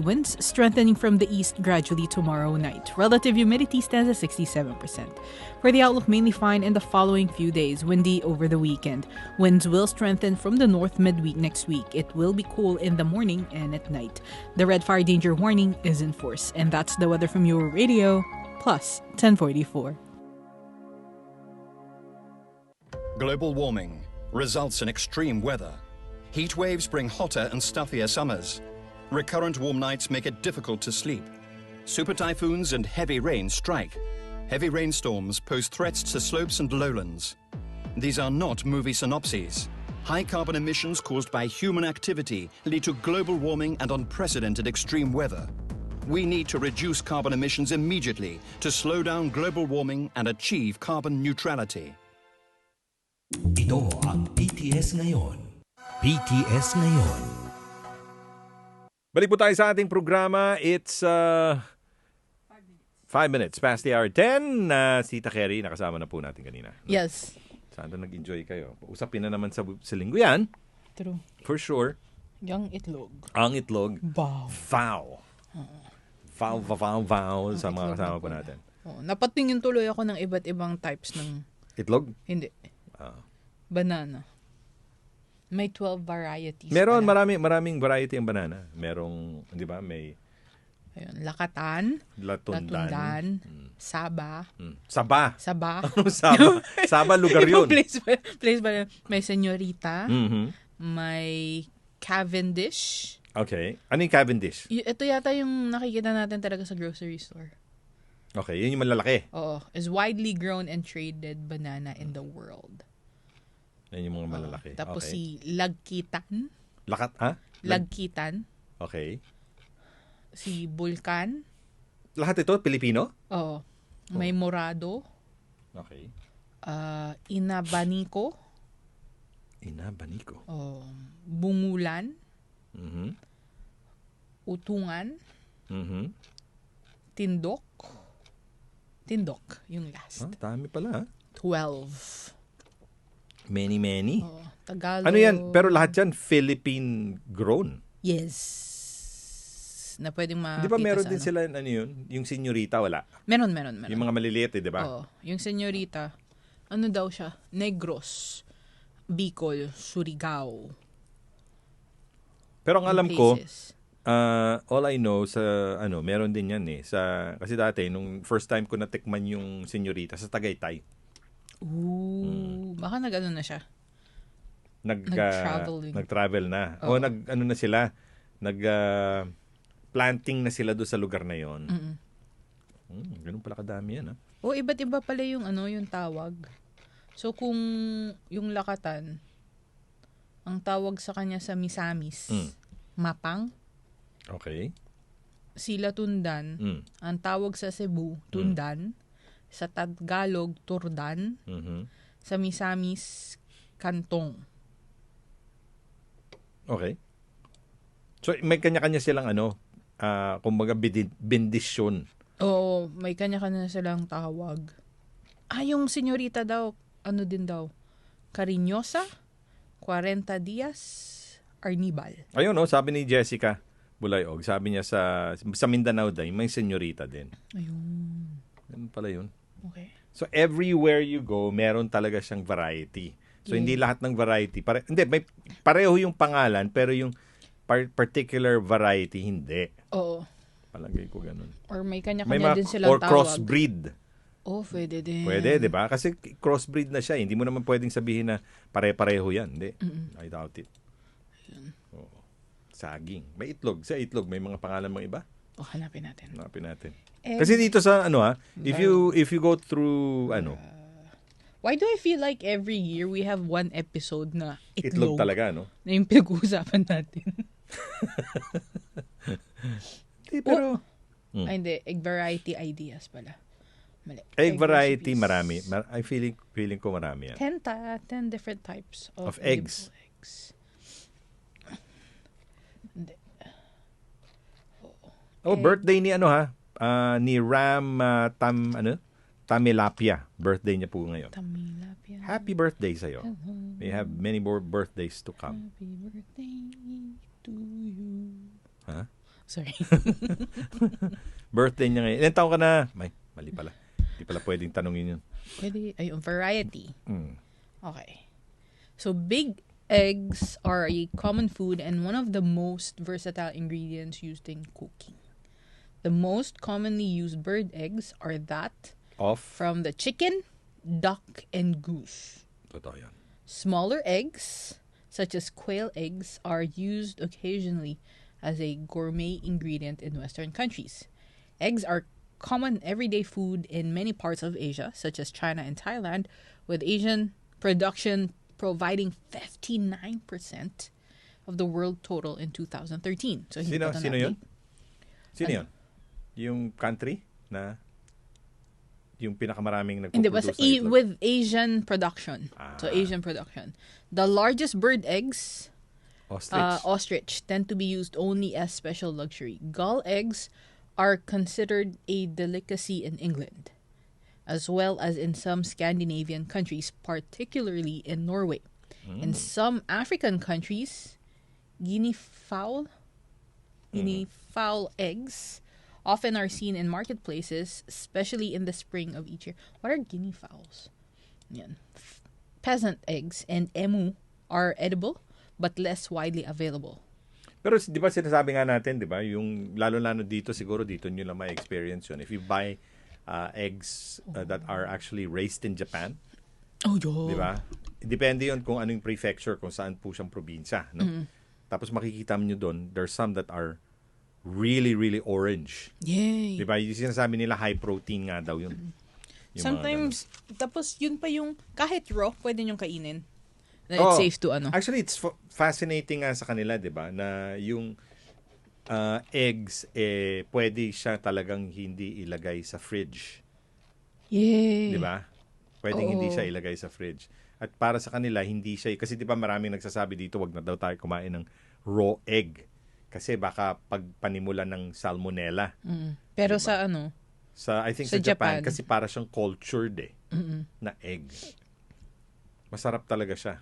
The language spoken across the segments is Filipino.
Winds strengthening from the east gradually tomorrow night. Relative humidity stands at 67%. For the outlook, mainly fine in the following few days. Windy over the weekend. Winds will strengthen from the north midweek next week. It will be cool in the morning and at night. The red fire danger warning is in force. And that's the weather from your radio, plus 1044. Global warming results in extreme weather. Heat waves bring hotter and stuffier summers. Recurrent warm nights make it difficult to sleep. Super typhoons and heavy rain strike. Heavy rainstorms pose threats to slopes and lowlands. These are not movie synopses. High carbon emissions caused by human activity lead to global warming and unprecedented extreme weather. We need to reduce carbon emissions immediately to slow down global warming and achieve carbon neutrality. Ito ang PTS Ngayon. PTS Ngayon. Balik po tayo sa ating programa. It's 5 minutes past the hour 10. Si Tita Kerry, nakasama na po natin kanina. Yes. Sana nag-enjoy kayo. Usapin na naman sa linggo yan. True. For sure. Yung itlog. Ang itlog. Wow. Vow. Sa mga kasama po natin. Napatingin tuloy ako ng iba't ibang types ng... Itlog? Hindi. Banana. May 12 varieties. Meron, maraming variety ang banana. Merong, di ba, may... Ayun, lakatan. Latundan. Saba. Saba. Saba. Ano saba? Saba, lugar yun. place ba? May senyorita. Mm-hmm. May Cavendish. Okay. Ano yung Cavendish? Ito yata yung nakikita natin talaga sa grocery store. Okay, yun yung malalaki. Oo. Is widely grown and traded banana in the world. Yan yung mga malalaki. Tapos okay. si Lagkitan. Lagkitan. Okay. Si Bulkan. Lahat ito, Pilipino? Oo. May Morado. Okay. Inabaniko. Oh, Bungulan. Mm-hmm. Utungan. Mm-hmm. Tindok, yung last. Dami pala. 12. Many. Oh, Tagalog. Ano yan? Pero lahat yan Philippine grown. Yes. Na pwedeng makita. Di ba meron din sila, ano yun? Yung senyorita, wala? Meron. Yung mga maliliit, di ba? Oo. Yung senyorita, ano daw siya? Negros, Bicol, Surigao. Pero ang alam ko, all I know sa, meron din yan eh. Kasi dati, nung first time ko natikman yung senyorita, sa Tagaytay. Ooh, baka nag-ano na siya. Nag-travel na. O nag-ano na sila, planting na sila doon sa lugar na yon. Ganun pala kadami yan. O iba't iba pala yung yung tawag. So kung yung lakatan, ang tawag sa kanya sa Misamis, mapang. Okay. Si Latundan, ang tawag sa Cebu, tundan. Sa Tagalog, turdan. Mm-hmm. Sa Misamis, kantong. Okay. So may kanya-kanya silang kumbaga bendisyon. Oo, may kanya-kanya silang tawag. Yung senyorita daw, din daw? Cariñosa, 40 Dias, Arnibal. Ayun, sabi ni Jessica Bulayog, sabi niya sa Mindanao din, may senyorita din. Ayun. Ganun pala yun. Okay. So everywhere you go, meron talaga siyang variety. So hindi lahat ng variety. May pareho yung pangalan, pero yung particular variety, hindi. Oo. Palagay ko ganun. Or may kanya-kanya din silang tawag. Or crossbreed. Pwede din. Pwede, di ba? Kasi crossbreed na siya. Hindi mo naman pwedeng sabihin na pare-pareho yan. Hindi. I doubt it. Saging. May itlog. Sa itlog, may mga pangalan mga iba? Hanapin natin. Kasi dito sa if you go through why do I feel like every year we have one episode na itlog talaga, no? Na yung pinag-uusapan natin. Pero hindi, egg variety ideas pala. Mali. Egg variety recipes. Marami. I feeling ko marami yan. 10 different types of eggs. Hindi. Birthday ni ni Ram Tamilapia. Birthday niya po ngayon. Tamilapia. Happy birthday sa'yo. May have many more birthdays to come. Happy birthday to you. Ha? Sorry. Birthday niya ngayon. Ilan taon ka na? Mali pala. Hindi pala pwedeng tanongin yun. Pwede, ayun, variety. Mm. Okay. So, big eggs are a common food and one of the most versatile ingredients used in cooking. The most commonly used bird eggs are that Off. from the chicken, duck, and goose. Totoo yan. Smaller eggs, such as quail eggs, are used occasionally as a gourmet ingredient in Western countries. Eggs are common everyday food in many parts of Asia, such as China and Thailand, with Asian production providing 59% of the world total in 2013. So, hindi pa ito Sino natin. yun? Sino yun? Yung country na yung pinakamaraming Hindi, basta nagpo-produce ng itlog? with Asian production. So, Asian production. The largest bird eggs, Ostrich. ostrich, tend to be used only as special luxury. Gull eggs are considered a delicacy in England, as well as in some Scandinavian countries, particularly in Norway. In some African countries, guinea fowl eggs often are seen in marketplaces, especially in the spring of each year. What are guinea fowls? Yan. Peasant eggs and emu are edible but less widely available. Pero di ba sinasabi nga natin, di ba, yung lalo-lalo dito, siguro dito nyo lang may experience yun. If you buy eggs that are actually raised in Japan, Oh, yo. di ba? Depende yun kung anong prefecture, kung saan po siyang probinsya. No? Tapos makikita nyo doon, there's some that are really, really orange. Yay. Di ba? Yung sinasabi nila, high protein nga daw yun. Yung Sometimes, tapos yun pa yung, kahit raw, pwede nyong kainin. Na Oh, it's safe to ano. Actually, it's fascinating nga sa kanila, di ba? Na yung eggs, pwede siya talagang hindi ilagay sa fridge. Yay. Di ba? Pwedeng Oo. hindi siya ilagay sa fridge. At para sa kanila, hindi siya, kasi di ba maraming nagsasabi dito, wag na daw tayo kumain ng raw egg. Kasi baka pagpanimulan ng salmonella. Pero sa ano, I think Sa sa Japan, Japan. kasi para siyang cultured na egg. Masarap talaga siya.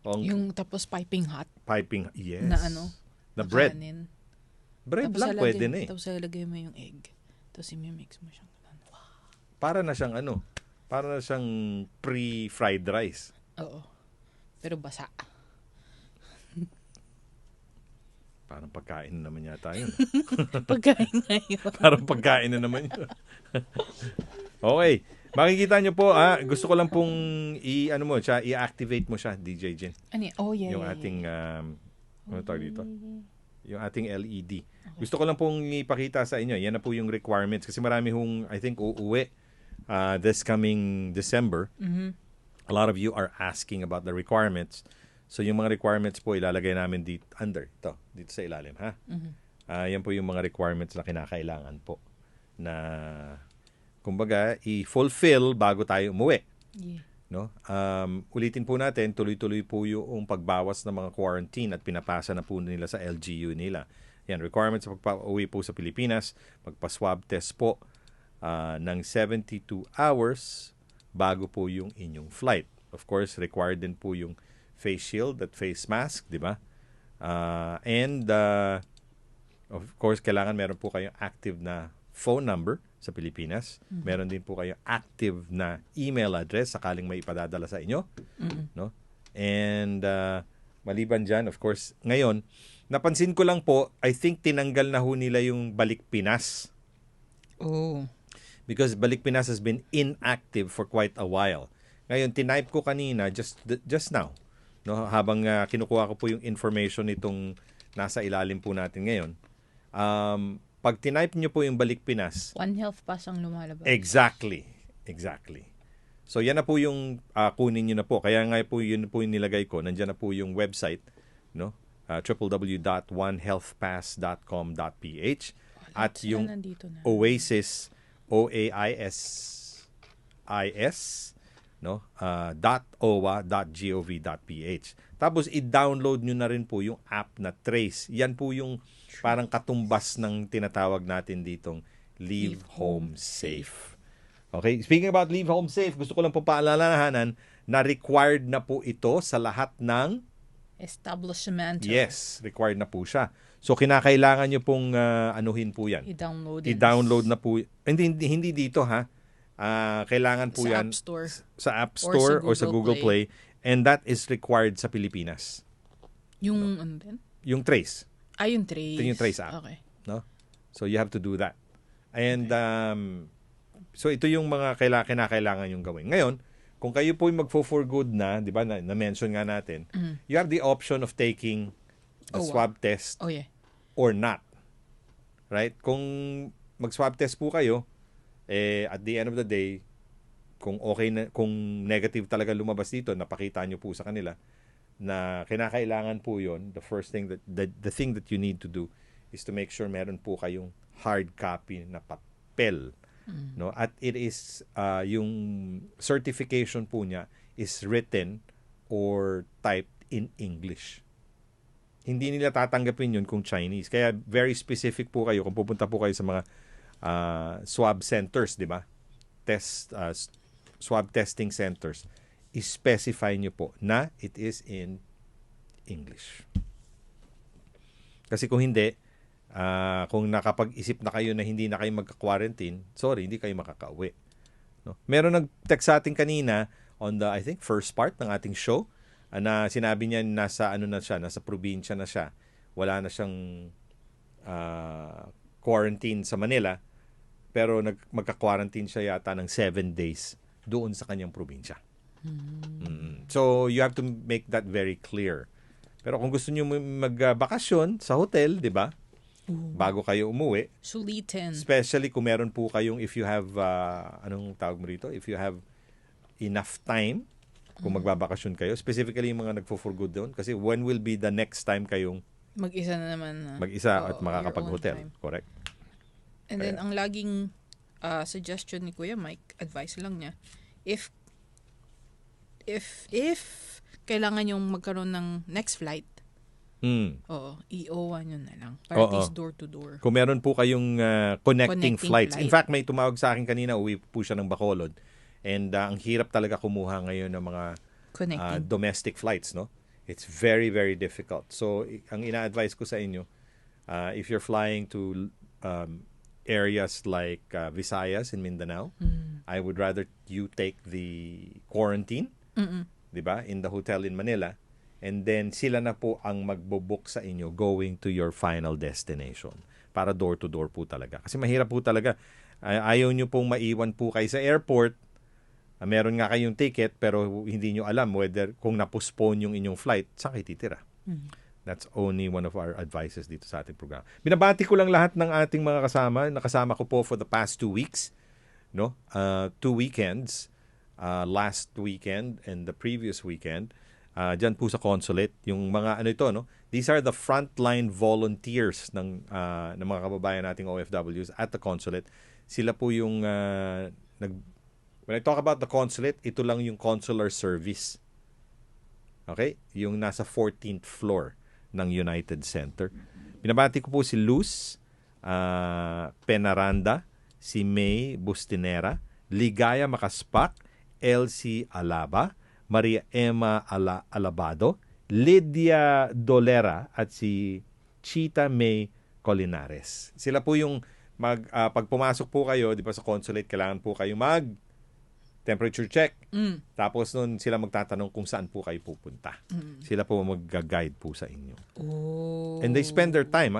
yung tapos piping hot Piping, yes. na ano, Na bread. kanin. Bread Tapos lang lalagyan- pwede na eh. Tapos lalagay mo yung egg. Tapos i-mix mo siyang ganun. Para na siyang para na siyang pre-fried rice. Oo. Pero basa. Parang pagkain na naman yata yun. Pagkain ngayon. Parang pagkain na naman yun. Okay. Makikita nyo po, gusto ko lang pong i-activate mo siya, DJ Jen. Ano yun? Oh, yeah. Yung yeah, ating, ano tawag dito? Yung ating LED. Gusto ko lang pong ipakita sa inyo. Yan na po yung requirements. Kasi marami hong, I think, uuwi this coming December. A lot of you are asking about the requirements. So, yung mga requirements po, ilalagay namin dito sa ilalim, ha? Yan po yung mga requirements na kinakailangan po na, kumbaga, i-fulfill bago tayo umuwi. Yeah. No? Ulitin po natin, tuloy-tuloy po yung pagbawas ng mga quarantine at pinapasa na po nila sa LGU nila. Yan, requirements sa pagpa-uwi po sa Pilipinas, magpa-swab test po ng 72 hours bago po yung inyong flight. Of course, required din po yung face shield at face mask, di ba? Of course, kailangan meron po kayong active na phone number sa Pilipinas. Meron din po kayong active na email address sakaling may ipadadala sa inyo. No? And maliban dyan, of course, ngayon, napansin ko lang po, I think tinanggal na ho nila yung Balik Pinas. Oh. Because Balik Pinas has been inactive for quite a while. Ngayon, tinype ko kanina, just now, no, habang kinukuha ko po yung information nitong nasa ilalim po natin ngayon. Pag tinype nyo po yung Balik Pinas, One Health Pass ang lumalabas. exactly. So, yan na po yung kunin nyo na po. Kaya nga po, yun po yung nilagay ko. Nandiyan na po yung website, no? www.onehealthpass.com.ph at yung Oasis, OAISIS, no? .owa.gov.ph. Tapos, i-download nyo na rin po yung app na Trace. Yan po yung parang katumbas ng tinatawag natin ditong Leave Home Safe. Okay, speaking about Leave Home Safe, gusto ko lang po paalalahanan na required na po ito sa lahat ng establishment. Yes, required na po siya. So, kinakailangan nyo pong anuhin po yan. I-download na po. Hindi dito ha. Kailangan po sa yan App Store. Sa App Store or sa Google Play. And that is required sa Pilipinas. Yung ano din? Yung Trace. Yung Trace. Ito yung Trace app. Okay. No? So, you have to do that. And, so ito yung mga kinakailangan yung gawin. Ngayon, kung kayo po yung for good na, di ba, na-mention nga natin, you have the option of taking the swab test or not. Right? Kung mag-swab test po kayo, at the end of the day, kung okay na, kung negative talaga lumabas dito, napakita nyo po sa kanila na kinakailangan po yon. The first thing the thing that you need to do is to make sure meron po kayong hard copy na papel. No, at it is yung certification po niya is written or typed in English. Hindi nila tatanggapin yun kung Chinese. Kaya very specific po kayo kung pupunta po kayo sa mga swab centers, di ba? Swab testing centers. I-specify nyo po na it is in English. Kasi kung hindi, kung nakapag-isip na kayo na hindi na kayo magka-quarantine, sorry, hindi kayo makakauwi. No? Meron nag-text sa atin kanina on the, I think, first part ng ating show na sinabi niya nasa probinsya na siya. Wala na siyang quarantine sa Manila, pero magka-quarantine siya yata ng 7 days doon sa kanyang probinsya. So, you have to make that very clear. Pero kung gusto niyo magbakasyon sa hotel, di ba? Bago kayo umuwi. Sulitin. Especially kung meron po kayong, if you have, anong tawag mo rito? If you have enough time, kung magbabakasyon kayo. Specifically yung mga nagfo-for good doon. Kasi when will be the next time kayong mag-isa na naman. Mag-isa at makakapag-hotel. Correct. And then, ang laging suggestion ni Kuya Mike, advice lang niya, if kailangan yung magkaroon ng next flight, i-OA nyo na lang. Para at least door to door. Kung meron po kayong connecting flights. In fact, may tumawag sa akin kanina, uwi po siya ng Bacolod. And ang hirap talaga kumuha ngayon ng mga domestic flights, no? It's very, very difficult. So, ang ina-advise ko sa inyo, if you're flying to areas like Visayas in Mindanao, I would rather you take the quarantine, di ba, in the hotel in Manila, and then sila na po ang magbo-book sa inyo going to your final destination para door-to-door po talaga. Kasi mahirap po talaga. Ayaw nyo pong maiwan po kayo sa airport. Meron nga kayong ticket pero hindi nyo alam whether kung na-postpone yung inyong flight, saan kayo titira. That's only one of our advices dito sa ating program. Binabati ko lang lahat ng ating mga kasama. Nakasama ko po for the past 2 weeks. No? 2 weekends. Last weekend and the previous weekend. Diyan po sa consulate. Yung mga ano ito, no? These are the frontline volunteers ng mga kababayan nating OFWs at the consulate. Sila po yung when I talk about the consulate, ito lang yung consular service. Okay? Yung nasa 14th floor ng United Center. Binabati ko po si Luz Penaranda, si May Bustinera, Ligaya Makaspak, Elsie Alaba, Maria Emma Alabado, Lydia Dolera at si Chita May Colinares. Sila po yung pag pumasok po kayo, di ba sa consulate, kailangan po kayo temperature check. Tapos nun sila magtatanong kung saan po kayo pupunta. Sila po mag-guide po sa inyo. And they spend their time.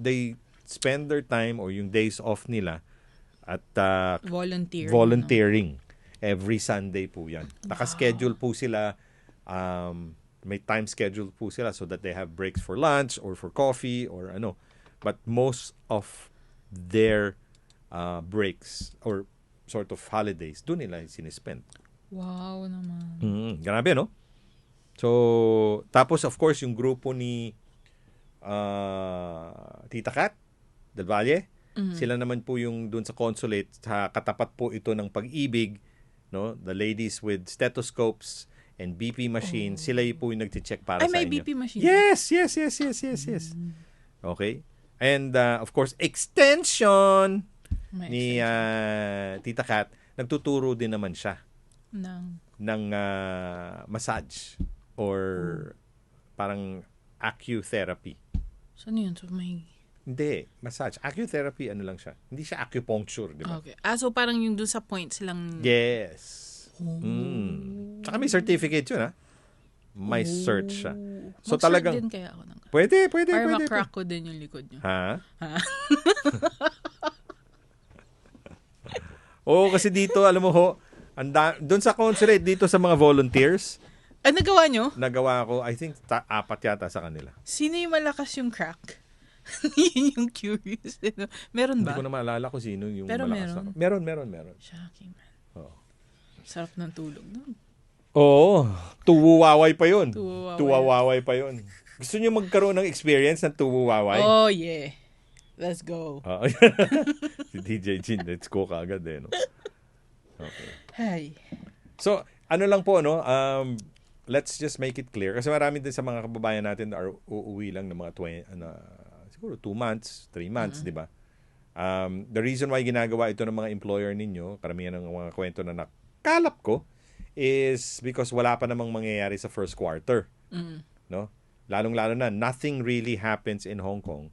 They spend their time or yung days off nila at volunteering. Every Sunday po yan. Naka-schedule po sila. May time schedule po sila so that they have breaks for lunch or for coffee or ano. But most of their breaks or sort of holidays, doon nila sinispend. Wow naman. Grabe, no? So, tapos of course, yung grupo ni Tita Kat Del Valle, sila naman po yung doon sa consulate, sa katapat po ito ng Pag-ibig, no? The ladies with stethoscopes and BP machines, sila po yung nagche-check para sa inyo. Ay, may BP machine. Yes. Okay? And of course, extension ni Tita Kat, nagtuturo din naman siya ng massage or parang acutherapy. Saan yun? So may... Hindi, massage. Acutherapy, ano lang siya. Hindi siya acupuncture, di ba? Okay. So parang yung dun sa point silang... Yes. Tsaka may certificate yun, ha? May cert siya. So talagang... din kaya ako ng... Pwede. Para ma-crack ko din yung likod nyo. Ha? Oo, kasi dito, alam mo ho, doon sa consulate, dito sa mga volunteers, Nagawa nyo? nagawa ko, I think, 4 yata sa kanila. Sino yung malakas yung crack? Yun yung curious. Meron Hindi ba? ko na maalala kung sino yung Pero malakas. meron. Meron. Shocking, man. Oo. Sarap ng tulog nun. Oo, tuwaway pa yun. Tuwaway. Pa yun. Gusto niyo magkaroon ng experience ng tuwaway? Oh, yeah. Let's go. Si DJ Jin, let's go kaagad eh. No? Okay. Hi. So, ano lang po, no? Let's just make it clear. Kasi marami din sa mga kababayan natin are uuwi lang ng mga siguro 2 months, 3 months, di ba? The reason why ginagawa ito ng mga employer ninyo, karamihan ng mga kwento na nakalap ko, is because wala pa namang mangyayari sa first quarter. No? Lalong-lalo na, nothing really happens in Hong Kong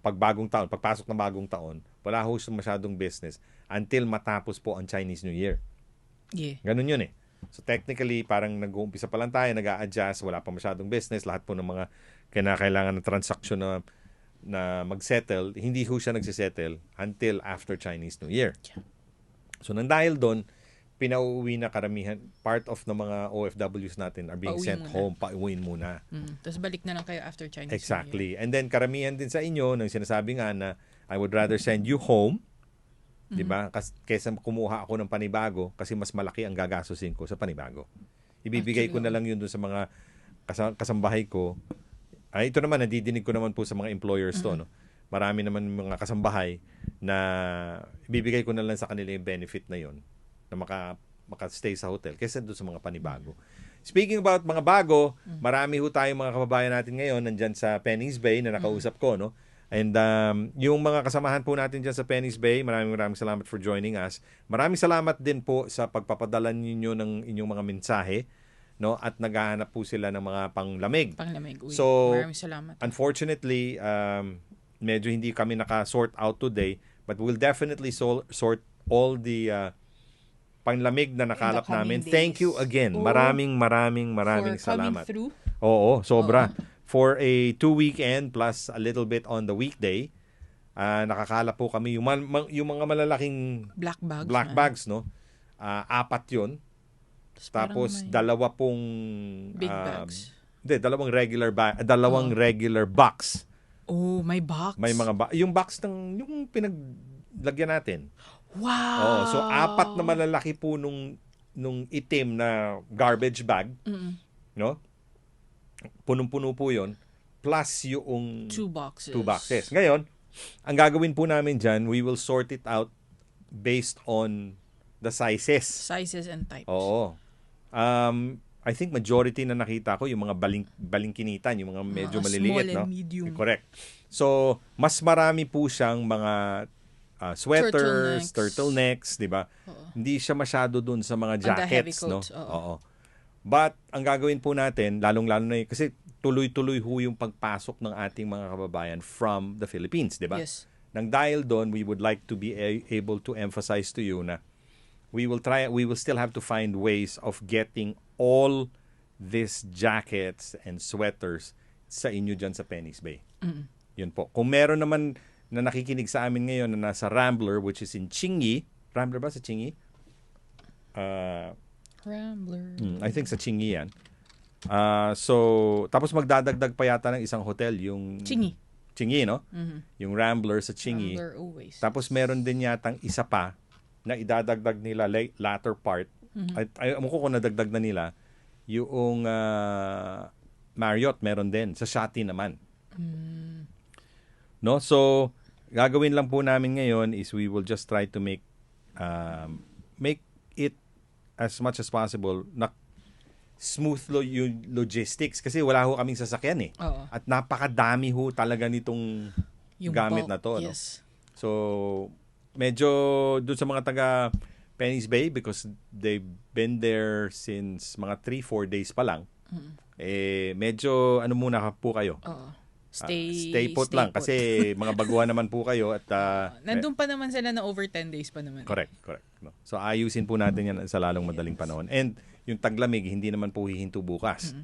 pagpasok ng bagong taon, wala ho masyadong business until matapos po ang Chinese New Year. Yeah. Ganun yun eh. So technically, parang nag-uumpisa pa lang tayo, nag-a-adjust, wala pa masyadong business, lahat po ng mga kinakailangan ng transaction na mag-settle, hindi ho siya nagsisettle until after Chinese New Year. So nang dahil doon, pinauwi na karamihan, part of ng mga OFWs natin are being sent home, pauwiin muna. Tapos balik na lang kayo after Chinese New Year. Exactly. And then karamihan din sa inyo, nang sinasabi nga na, I would rather send you home, di ba? Kaysa kumuha ako ng panibago kasi mas malaki ang gagastusin ko sa panibago. Ibibigay ko na lang yun dun sa mga kasambahay ko. Ito naman, nadidinig ko naman po sa mga employers to, no? Marami naman mga kasambahay na ibibigay ko na lang sa kanila yung benefit na yon na maka-stay sa hotel kaysa doon sa mga panibago. Speaking about mga bago, marami ho tayong mga kababayan natin ngayon nandyan sa Penny's Bay na nakausap ko, no? And yung mga kasamahan po natin dyan sa Penny's Bay, maraming salamat for joining us. Maraming salamat din po sa pagpapadala ninyo ng inyong mga mensahe, no? At naghahanap po sila ng mga panglamig. Uy, so, maraming salamat. Unfortunately, medyo hindi kami naka-sort out today, but we'll definitely sort all the panglamig na nakalap namin. Days. Thank you again. Maraming salamat. For coming through. Oo, sobra. For a 2 weekend plus a little bit on the weekday, nakakalap po kami yung mga malalaking black bags, no? 4 yun. Tapos 2 pong big bags. Hindi, 2 regular box. Oh, may box. May mga yung box yung pinaglagyan natin. Wow. So 4 na malalaki po nung itim na garbage bag, no? Punong-puno po 'yon plus yung 2 boxes. 2 boxes. Ngayon, ang gagawin po namin diyan, we will sort it out based on the sizes and types. Oo. I think majority na nakita ko yung mga balingkinitan, yung mga medyo maliliit, small no? and medium. Correct. So, mas marami po siyang mga sweaters, turtlenecks, 'di ba? Hindi siya masyado dun sa mga jackets, no? Oo. But ang gagawin po natin, lalong-lalo na kasi tuloy-tuloy ho yung pagpasok ng ating mga kababayan from the Philippines, 'di ba? Yes. Nang dahil doon, we would like to be able to emphasize to you na we will still have to find ways of getting all these jackets and sweaters sa inyo dyan sa Penny's Bay. Yun po. Kung meron naman na nakikinig sa amin ngayon na nasa Rambler, which is in Chingy. Rambler ba sa Chingy? Rambler. I think sa Chingy yan. So, tapos magdadagdag pa yata ng isang hotel, yung Chingy, no? Yung Rambler sa Chingy. Rambler always. Tapos meron din yatang isa pa na idadagdag nila latter part. Alam ko kung nadagdag na nila, yung Marriott meron din. Sa Shati naman. No? So, gagawin lang po namin ngayon is we will just try to make it as much as possible na smooth yung logistics kasi wala ho kaming sasakyan eh. Oo. At napakadami ho talaga nitong yung gamit bulk, na to. yes. No? So, medyo doon sa mga taga Penny's Bay because they've been there since mga 3-4 days pa lang. Medyo muna po kayo. Stay put lang kasi mga baguhan naman po kayo at nandun pa naman sila na over 10 days pa naman. correct. No? So ayusin po natin yan sa lalong madaling panahon. And yung taglamig, hindi naman po hihinto bukas.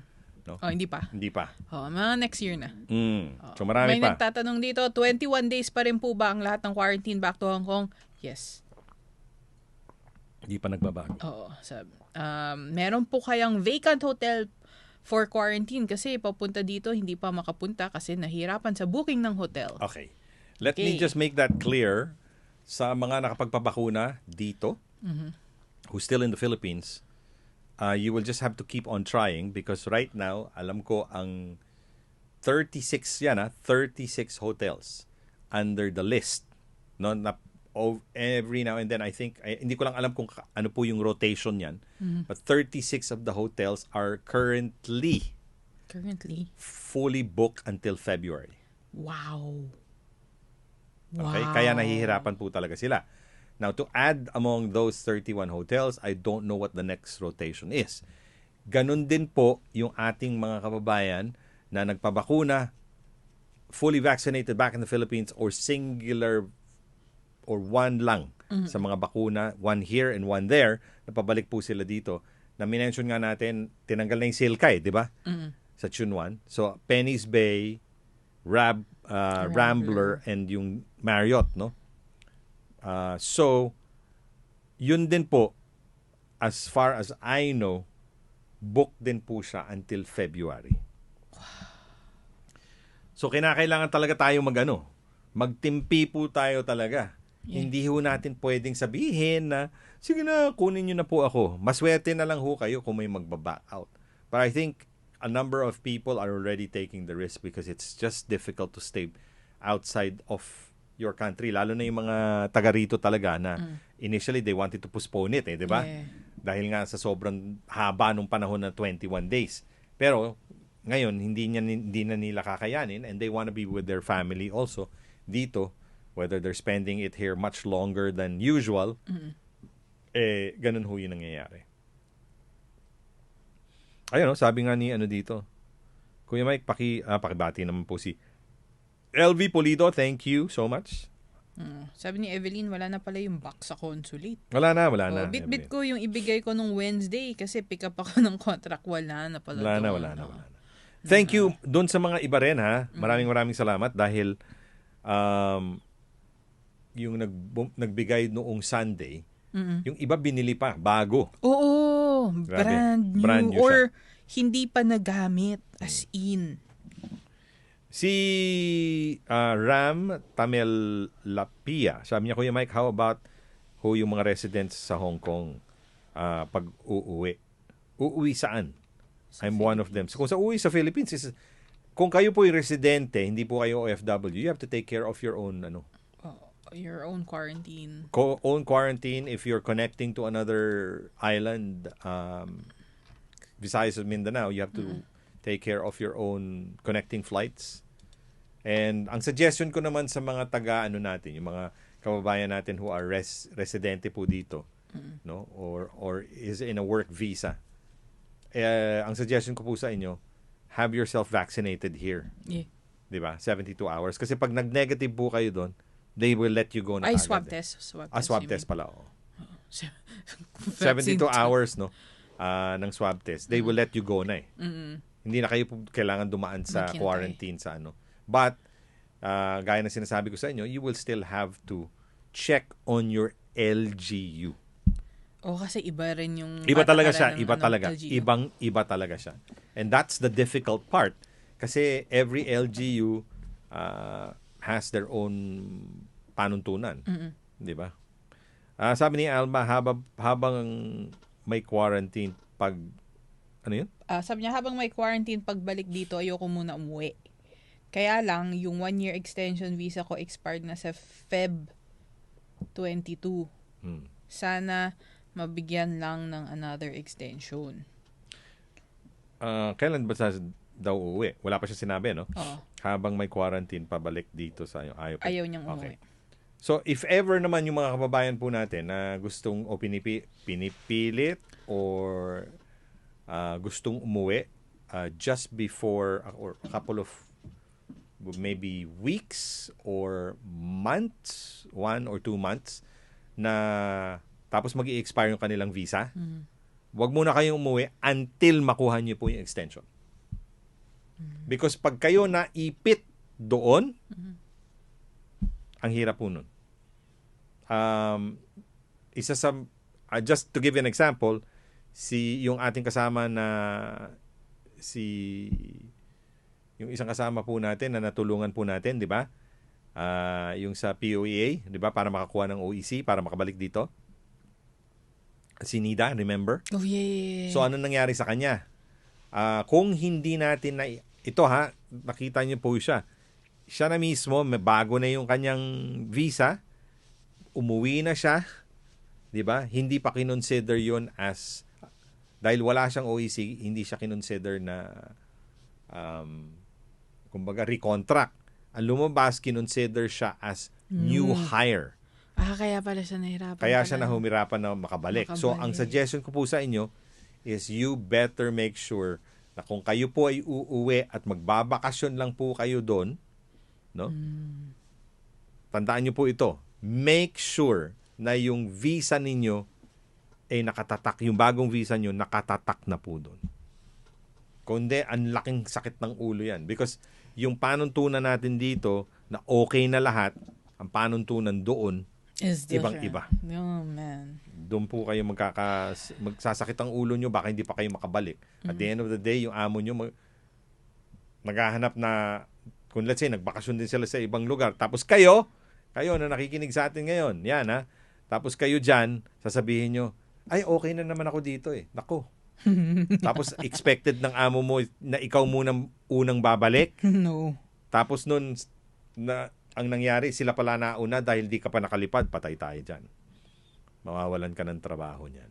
No? Hindi pa. Hindi pa. Mga next year na. So marami May pa. nagtatanong dito, 21 days pa rin po ba ang lahat ng quarantine back to Hong Kong? Yes. Hindi pa nagbabago. Oo. Meron po kayang vacant hotel for quarantine kasi papunta dito hindi pa makapunta kasi nahirapan sa booking ng hotel. Okay. Let me just make that clear sa mga nakapagpabakuna dito who's still in the Philippines. You will just have to keep on trying because right now, alam ko ang 36 hotels under the list. No, every now and then, I think, hindi ko lang alam kung ano po yung rotation yan. But 36 of the hotels are currently fully booked until February. Wow. Okay? Kaya nahihirapan po talaga sila. Now, to add among those 31 hotels, I don't know what the next rotation is. Ganun din po yung ating mga kababayan na nagpabakuna, fully vaccinated back in the Philippines or singular or one lang sa mga bakuna, one here and one there, napabalik po sila dito. Na minention nga natin, tinanggal na yung Silkay, di ba? Sa Chunwan. So, Penny's Bay, Rambler, and yung Marriott, no? So, yun din po, as far as I know, book din po siya until February. So, kinakailangan talaga tayo magtimpi po tayo talaga. Yeah. Hindi ho natin pwedeng sabihin na, sige na, kunin nyo na po ako. Maswerte na lang ho kayo kung may magbaback out. But I think a number of people are already taking the risk because it's just difficult to stay outside of your country, lalo na yung mga taga rito talaga na initially they wanted to postpone it, di ba? Yeah. Dahil nga sa sobrang haba nung panahon na 21 days. Pero ngayon hindi na nila kakayanin and they want to be with their family also dito, whether they're spending it here much longer than usual. Ganun ho yung nangyayari. Ayun, sabi nga ni dito, Kuya Mike, pakibati naman po si LV Polido, thank you so much. Sabi ni Evelyn, wala na pala yung box sa consulate. Wala na. Bit-bit ko yung ibigay ko nung Wednesday kasi pick up ako ng contract. Wala na pala. Wala na. Thank you doon sa mga iba rin ha. Maraming salamat dahil yung nagbigay noong Sunday, yung iba binili pa, bago. Oo, Grabe. brand new or siya. Hindi pa nagamit as in. Si Ram Tamel Lapia, sabi niya, Kuya Mike, how about yung mga residents sa Hong Kong pag uuwi? Uuwi saan? I'm one of them. So, kung sa uuwi sa Philippines, kung kayo po yung residente, hindi po kayo OFW, you have to take care of your own your own quarantine. Own quarantine. If you're connecting to another island, Visayas and Mindanao, you have to take care of your own connecting flights. And ang suggestion ko naman sa mga natin, yung mga kababayan natin who are residente po dito, no, or is in a work visa. Ang suggestion ko po sa inyo, have yourself vaccinated here. Yeah. 'Di ba? 72 hours kasi pag nag-negative po kayo doon, they will let you go na agad. Swab test. Swab test pala. 72 hours, no? Ng swab test. They will let you go na . Hindi na kayo kailangan dumaan sa quarantine sa But, gaya ng sinasabi ko sa inyo, you will still have to check on your LGU. Kasi iba rin yung... Iba talaga siya. Ibang-iba talaga siya. And that's the difficult part. Kasi every LGU has their own panuntunan. Di ba? Sabi ni Alma, habang may quarantine sabi niya, habang may quarantine pagbalik dito, ayoko muna umuwi. Kaya lang, yung 1-year extension visa ko expired na sa Feb 22. Sana mabigyan lang ng another extension. Kailan ba daw uuwi? Wala pa siya sinabi, no? Oo. Habang may quarantine, pabalik dito sa ayaw niyang umuwi. So, if ever naman yung mga kababayan po natin na gustong o pinipilit or gustong umuwi just before or a couple of maybe weeks or months, 1 or 2 months, na tapos mag-i-expire yung kanilang visa, wag muna kayong umuwi until makuha niyo po yung extension. Because pag kayo naipit doon, ang hirap po nun. Isa sa, just to give you an example, yung ating kasama na yung isang kasama po natin na natulungan po natin, di ba? Yung sa POEA, di ba? Para makakuha ng OEC, para makabalik dito. Si Nida, remember? Oh, yeah. So, ano nangyari sa kanya? Kung hindi natin ito nakita niyo po siya. Siya na mismo, may bago na yung kanyang visa, umuwi na siya, di ba? Hindi pa kinonsider yun as, dahil wala siyang OEC, hindi siya kinonsider na kumbaga recontract. Ang lumabas, kinonsider siya as new hire. Kaya pala siya nahirapan. Kaya siya nahumirapan na makabalik. So, ang suggestion ko po sa inyo is you better make sure na kung kayo po ay uuwi at magbabakasyon lang po kayo doon, no? Tandaan niyo po ito. Make sure na yung visa ninyo ay nakatatak. Yung bagong visa niyo nakatatak na po doon. Kundi, ang laking sakit ng ulo yan. Because yung panuntunan natin dito na okay na lahat, ang panuntunan doon, ibang-iba. Oh, man. Doon po kayo magsasakit ang ulo nyo, baka hindi pa kayo makabalik. At the end of the day, yung amo nyo maghahanap na, kung let's say, nagbakasyon din sila sa ibang lugar. Tapos kayo na nakikinig sa atin ngayon, yan tapos kayo dyan, sasabihin nyo, ay, okay na naman ako dito Nako. Tapos expected ng amo mo na ikaw munang unang babalik. No. Tapos nun, ang nangyari, sila pala nauna dahil di ka pa nakalipad, patay tayo dyan. Mawawalan ka ng trabaho niyan.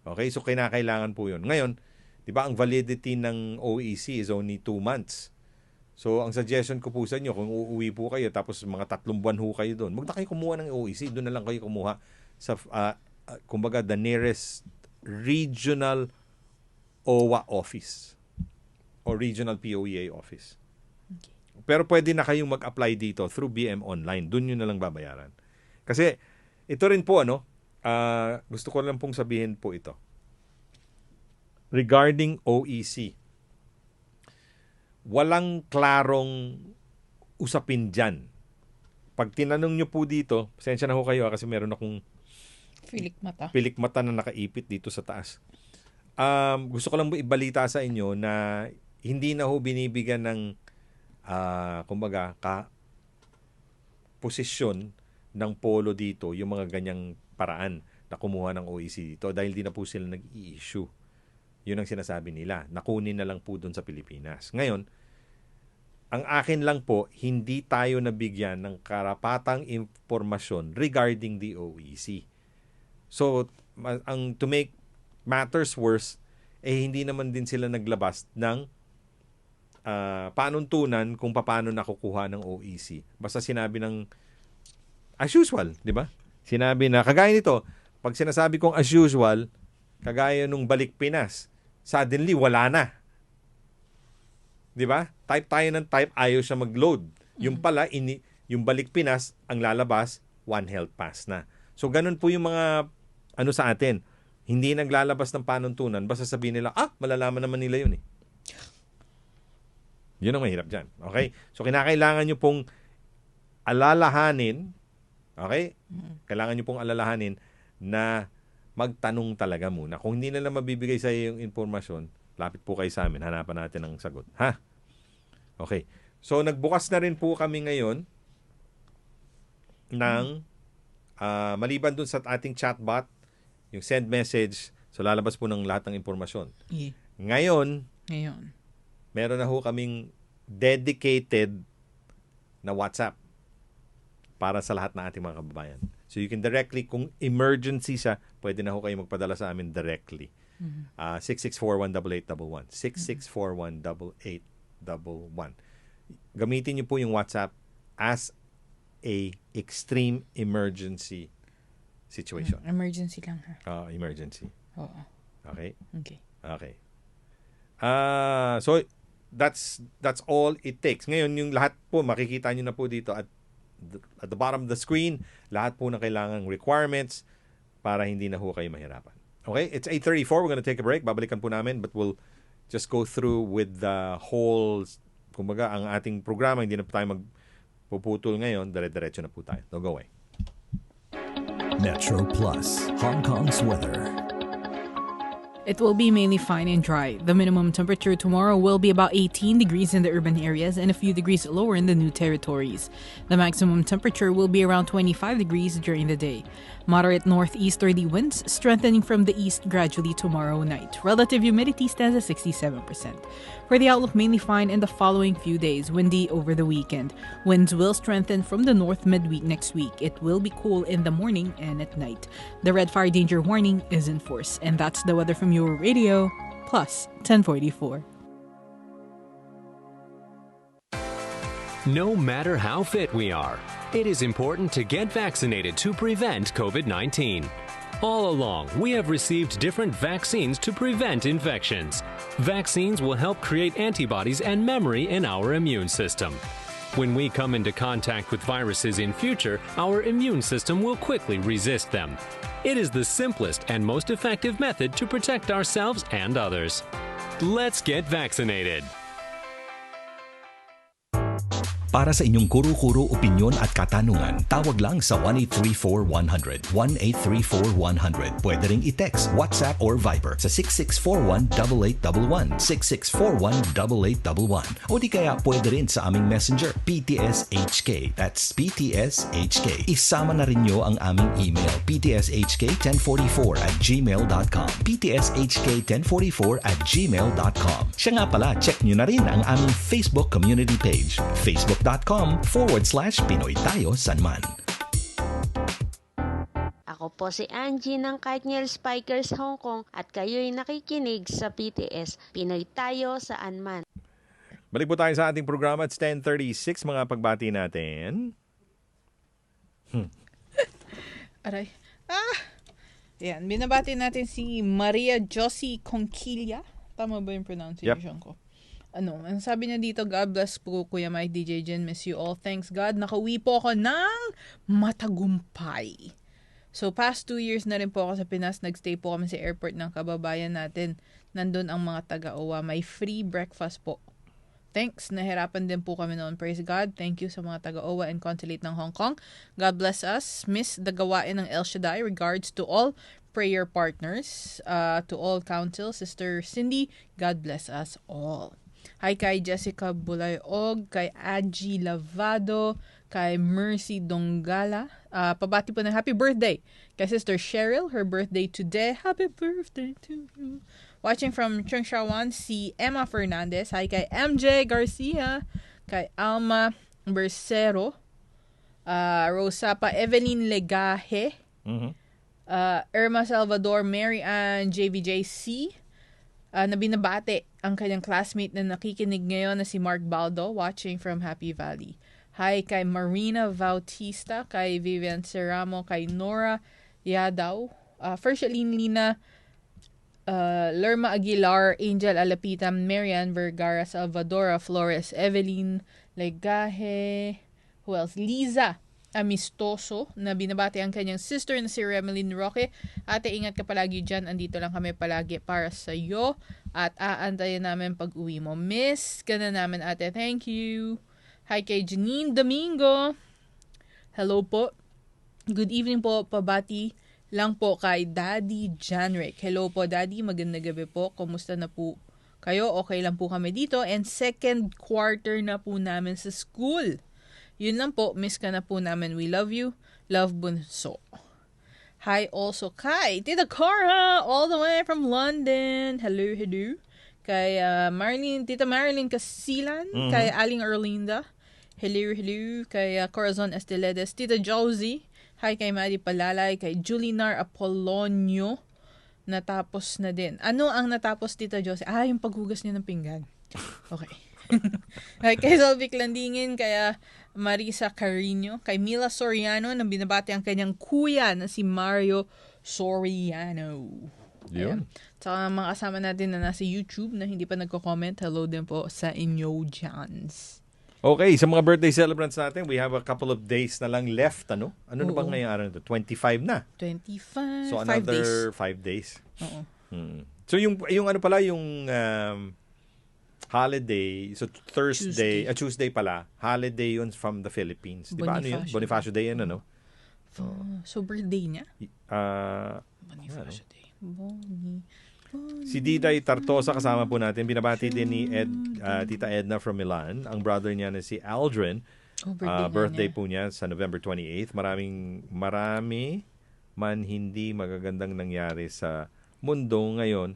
Okay? So, kinakailangan po yun. Ngayon, di ba, ang validity ng OEC is only 2 months. So, ang suggestion ko po sa inyo, kung uuwi po kayo, tapos mga 3 buwan ho kayo doon, huwag na kayo kumuha ng OEC. Doon na lang kayo kumuha sa, kumbaga, the nearest regional OWA office or regional POEA office. Okay. Pero pwede na kayong mag-apply dito through BM Online. Doon nyo na lang babayaran. Kasi ito rin po, gusto ko lang pong sabihin po ito. Regarding OEC, walang klarong usapin dyan. Pag tinanong nyo po dito, pasensya na ho kayo kasi meron akong pilik mata na nakaipit dito sa taas. Gusto ko lang ibalita sa inyo na hindi na ho binibigyan ng kumbaga, posisyon ng polo dito, yung mga ganyang paraan na kumuha ng OEC dito dahil di na po sila nag-i-issue. Yun ang sinasabi nila. Nakunin na lang po doon sa Pilipinas. Ngayon, ang akin lang po, hindi tayo nabigyan ng karapatang impormasyon regarding the OEC. So, to make matters worse, hindi naman din sila naglabas ng panuntunan kung paano nakukuha ng OEC. Basta sinabi ng as usual, di ba? Sinabi na, kagaya nito, pag sinasabi kong as usual, kagaya nung balik Pinas, suddenly wala na. Di ba? Type tayo ng type, ayaw siya mag-load. Yung pala, yung balik Pinas, ang lalabas, One Health Pass na. So, ganun po yung mga, sa atin. Hindi naglalabas ng panuntunan, basta sabihin nila, malalaman naman nila yun Yun ang mahirap dyan. Okay? So, kinakailangan nyo pong alalahanin, okay? Kailangan nyo pong alalahanin na magtanong talaga muna. Kung hindi nila mabibigay sa iyo yung informasyon, lapit po kayo sa amin. Hanapan natin ang sagot. Ha? Okay. So, nagbukas na rin po kami ngayon ng maliban dun sa ating chatbot, yung send message, so lalabas po ng lahat ng informasyon. Yeah. Ngayon, meron na ho kaming dedicated na WhatsApp para sa lahat ng ating mga kababayan. So you can directly, kung emergency siya, pwede na ho kayo magpadala sa amin directly. 66418811. 66418811. Gamitin niyo po yung WhatsApp as a extreme emergency situation. Emergency lang Emergency. Oo. Okay? Okay. Okay. So, that's all it takes. Ngayon, yung lahat po, makikita nyo na po dito at the bottom of the screen, lahat po na kailangang requirements para hindi na ho kayo mahirapan. Okay, it's 8:34. We're gonna take a break. Babalikan po namin, but we'll just go through with the whole, kumbaga, ang ating programa. Hindi na po tayo magpuputol ngayon. Dire-diretso na po tayo. Don't go away. Metro Plus, Hong Kong's weather. It will be mainly fine and dry. The minimum temperature tomorrow will be about 18 degrees in the urban areas and a few degrees lower in the new territories. The maximum temperature will be around 25 degrees during the day. Moderate northeasterly winds strengthening from the east gradually tomorrow night. Relative humidity stands at 67%. For the outlook, mainly fine in the following few days. Windy over the weekend. Winds will strengthen from the north midweek next week. It will be cool in the morning and at night. The red fire danger warning is in force. And that's the weather from your radio plus 1044. No matter how fit we are, it is important to get vaccinated to prevent COVID-19. All along, we have received different vaccines to prevent infections. Vaccines will help create antibodies and memory in our immune system. When we come into contact with viruses in future, our immune system will quickly resist them. It is the simplest and most effective method to protect ourselves and others. Let's get vaccinated. Para sa inyong kuro-kuro opinyon at katanungan, tawag lang sa 1-834-100, 1-834-100. Pwede ring i-text, WhatsApp or Viber sa 6641-8811, 6641-8811. O di kaya pwede rin sa aming messenger, PTSHK. That's PTSHK. Isama na rin nyo ang aming email, ptshk1044@gmail.com, ptshk1044@gmail.com. Siya nga pala, check nyo na rin ang aming Facebook community page, facebook.com/PinoyTayoSanman. Ako po si Angie ng Cardinal Spikers Hong Kong at kayo'y nakikinig sa PTS, Pinoy Tayo Sanman. Balik po tayo sa ating programa. It's 10:36, mga pagbati natin. Aray. Yan, binabati natin si Maria Josie Conquilla. Tama ba yung pronunciation ko? Ang sabi niya dito, God bless po, Kuya Mike, DJ Jen, miss you all. Thanks God, nakauwi po ako ng matagumpay. So, past 2 years na rin po ako sa Pinas. Nagstay po kami sa airport ng kababayan natin. Nandun ang mga taga-OWA. May free breakfast po. Thanks. Nahirapan din po kami noon. Praise God. Thank you sa mga taga-OWA and Consulate ng Hong Kong. God bless us. Miss the gawain ng El Shaddai. Regards to all prayer partners. To all council. Sister Cindy, God bless us all. Hi kay Jessica Bulayog, kay Aji Lavado, kay Mercy Dongala. Pabati po ng happy birthday kay Sister Cheryl, her birthday today. Happy birthday to you. Watching from Chengshawan, si Emma Fernandez. Hi kay MJ Garcia, kay Alma Bersero, Rosapa Evelyn Legaje, Irma Salvador, Mary Ann JVJC, na binabate ang kanyang classmate na nakikinig ngayon na si Mark Baldo, watching from Happy Valley. Hi kay Marina Bautista, kay Vivian Serramo, kay Nora Yadaw, Fershaileen Lina, Lerma Aguilar, Angel Alapita, Marian Vergara, Salvadora Flores, Evelyn Legaje, who else? Liza Amistoso, na binabati ang kanyang sister na si Remeline Roque. Ate, ingat ka palagi dyan. Andito lang kami palagi para sa iyo at aantayin namin pag uwi mo. Miss ka na namin, ate. Thank you. Hi kay Janine Domingo. Hello po. Good evening po. Pabati lang po kay Daddy Janrick. Hello po, Daddy. Magandang gabi po. Kumusta na po kayo? Okay lang po kami dito. And second quarter na po namin sa school. Yun lang po, miss ka na po namin. We love you. Love, Bunso. Hi also kay Tita Cora, all the way from London. Hello, hello. Kay Tita Marilyn Casilan. Kay Aling Erlinda. Hello, hello. Kay Corazon Esteledes. Tita Josie. Hi kay Maddie Palalay. Kay Julinar Apolonio. Natapos na din. Ano ang natapos, Tita Josie? Yung paghugas niya ng pinggan. Okay. Kay Salvic Landingin, kaya Marisa Carino, kay Mila Soriano, na binabati ang kanyang kuya na si Mario Soriano. Yun. Tsaka mga kasama natin na nasa YouTube na hindi pa nagko-comment, hello din po sa inyo Jans. Okay, sa mga birthday celebrants natin, we have a couple of days na lang left, ano? Ano na ba ngayong araw na ito? 25 na. 25, So 5 days. another 5 days. Oo. So yung ano pala, yung holiday, so Tuesday pala, holiday yun from the Philippines. Di ba ano yun? Bonifacio Day yan, ano? So birthday niya? Bonifacio Day. Si Diday Tartosa kasama po natin. Binabati din ni Tita Edna from Milan. Ang brother niya na si Aldrin. Birthday po niya sa November 28th. Marami man hindi magagandang nangyari sa mundo ngayon.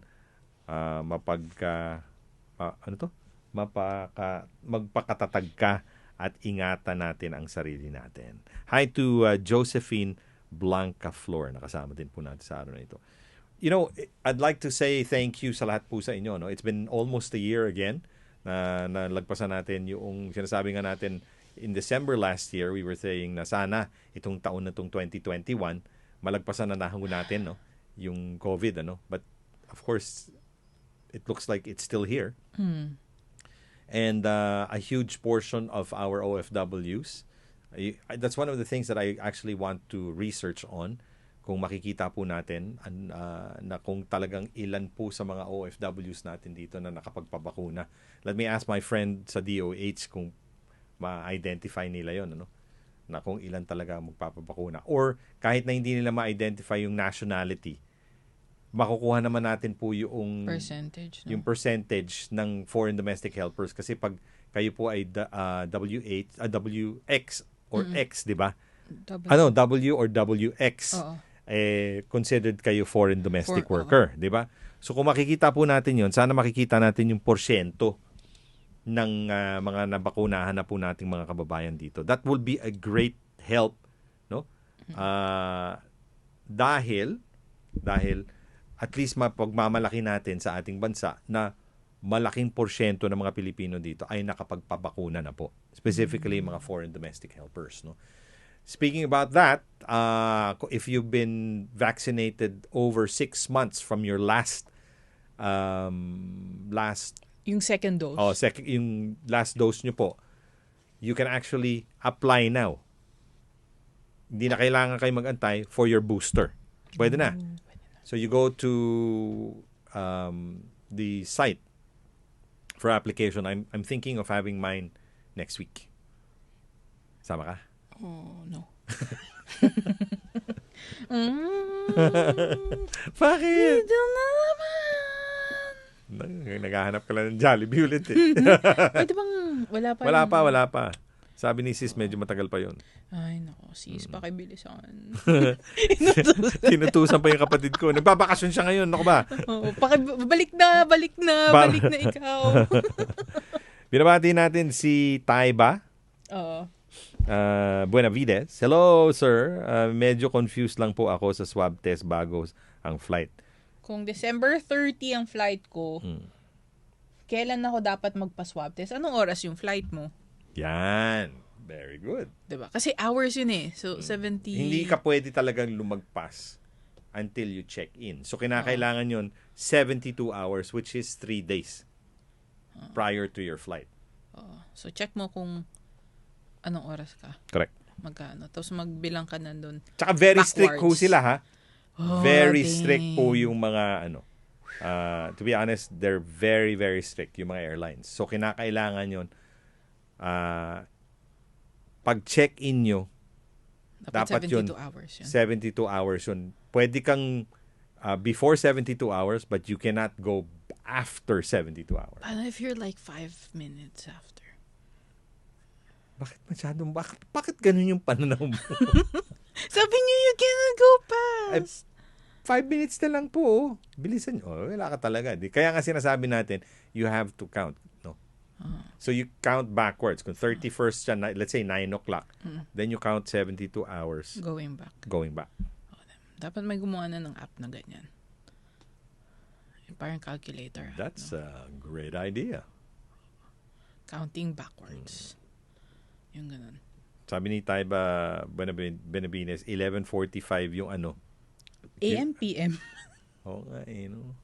Magpakatatag ka at ingatan natin ang sarili natin. Hi to Josephine Blanca Flor. Nakasama din po natin sa araw na ito. You know, I'd like to say thank you sa lahat po sa inyo. No? It's been almost a year again na nalagpasan natin yung sinasabi nga natin in December last year, we were saying na sana itong taon na itong 2021, malagpasan na nahango natin, no? Yung COVID, ano? But of course, it looks like it's still here. And a huge portion of our OFWs, that's one of the things that I actually want to research on. Kung makikita po natin na kung talagang ilan po sa mga OFWs natin dito na nakapagpabakuna. Let me ask my friend sa DOH kung ma-identify nila yon, ano? Na kung ilan talaga magpapabakuna. Or kahit na hindi nila ma-identify yung nationality, makukuha naman natin po yung percentage, no? Yung percentage ng foreign domestic helpers. Kasi pag kayo po ay WX or X, di ba? W or WX. Considered kayo foreign domestic worker, di ba? So kung makikita po natin yon, sana makikita natin yung porsyento ng mga nabakunahan na po nating mga kababayan dito. That will be a great help, no? Dahil at least mapagmamalaki natin sa ating bansa na malaking porsyento ng mga Pilipino dito ay nakapagpabakuna na po. Specifically mga foreign domestic helpers, no? Speaking about that, if you've been vaccinated over 6 months from your last yung second dose. Yung last dose nyo po, you can actually apply now. Hindi na kailangan kayo mag-antay for your booster. Pwede na. So you go to the site for application. I'm thinking of having mine next week. Sama ka? Oh, no. Bakit? Ito na naman. Naghahanap ka lang ng Jollibee ulit eh. Pwede bang Wala pa. Sabi ni sis, medyo matagal pa yon. Ay, nako, sis, pakibilisan. Tinutusan pa yung kapatid ko. Nagbabakasyon siya ngayon. Nako ba? Balik na ikaw. Binabati natin si Taiba. Buenavides. Hello, sir. Medyo confused lang po ako sa swab test bago ang flight. Kung December 30 ang flight ko, kailan ako dapat magpa-swab test? Anong oras yung flight mo? Yan. Very good. Diba? Kasi hours yun eh. So, 70... Hindi ka pwede talagang lumagpas until you check in. So, kinakailangan yun 72 hours, which is 3 days prior to your flight. So, check mo kung anong oras ka. Correct. Magkano. Tapos magbilang ka nandun. Tsaka very backwards. strict po sila, ha? Very strict po yung mga to be honest, they're very, very strict yung mga airlines. So, kinakailangan yun pag check-in nyo, dapat 72 yun, hours yun. 72 hours yun. Pwede kang before 72 hours, but you cannot go after 72 hours. Paano if you're like 5 minutes after? Bakit ganun yung pananaw mo? Sabi niyo you cannot go past. 5 minutes na lang po. Bilisan nyo. Wala ka talaga. Kaya nga sinasabi natin, you have to count. No? So you count backwards. Kung 31st siya, let's say 9 o'clock, then you count 72 hours. Going back. Dapat may gumawa na ng app na ganyan. Parang calculator. That's a great idea. Counting backwards. Yung ganun. Sabi ni Taiba Benavides, 11:45 yung AM, PM. Oo nga no?